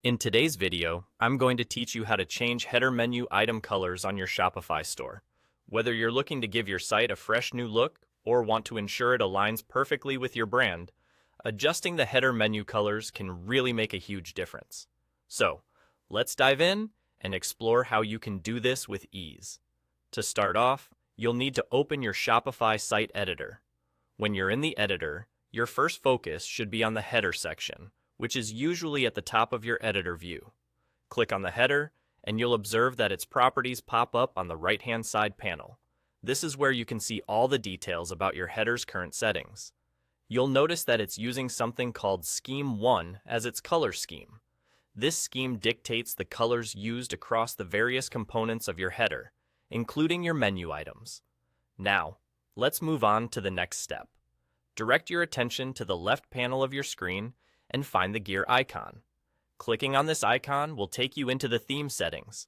In today's video, I'm going to teach you how to change header menu item colors on your Shopify store. Whether you're looking to give your site a fresh new look or want to ensure it aligns perfectly with your brand, adjusting the header menu colors can really make a huge difference. So, let's dive in and explore how you can do this with ease. To start off, you'll need to open your Shopify site editor. When you're in the editor, your first focus should be on the header section, which is usually at the top of your editor view. Click on the header, and you'll observe that its properties pop up on the right-hand side panel. This is where you can see all the details about your header's current settings. You'll notice that it's using something called Scheme 1 as its color scheme. This scheme dictates the colors used across the various components of your header, including your menu items. Now, let's move on to the next step. Direct your attention to the left panel of your screen and find the gear icon. Clicking on this icon will take you into the theme settings.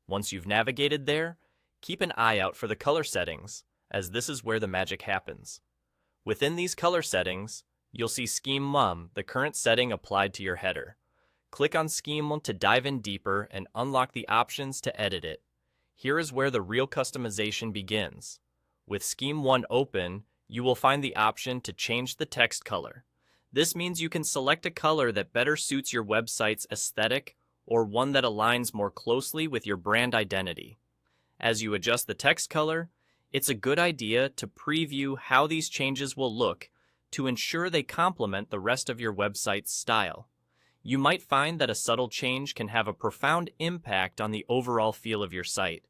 Once you've navigated there, keep an eye out for the color settings, as this is where the magic happens. Within these color settings, you'll see Scheme 1, the current setting applied to your header. Click on Scheme 1 to dive in deeper and unlock the options to edit it. Here is where the real customization begins. With Scheme 1 open, you will find the option to change the text color. This means you can select a color that better suits your website's aesthetic or one that aligns more closely with your brand identity. As you adjust the text color, it's a good idea to preview how these changes will look to ensure they complement the rest of your website's style. You might find that a subtle change can have a profound impact on the overall feel of your site.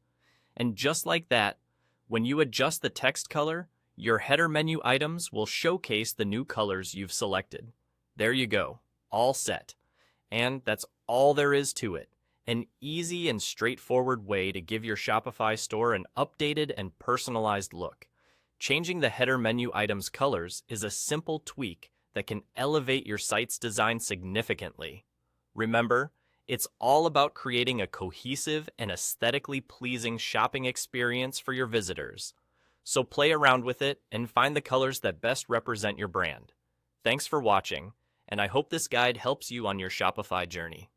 And just like that, when you adjust the text color, your header menu items will showcase the new colors you've selected. There you go, all set. And that's all there is to it. An easy and straightforward way to give your Shopify store an updated and personalized look. Changing the header menu items colors is a simple tweak that can elevate your site's design significantly. Remember, it's all about creating a cohesive and aesthetically pleasing shopping experience for your visitors. So play around with it and find the colors that best represent your brand. Thanks for watching, and I hope this guide helps you on your Shopify journey.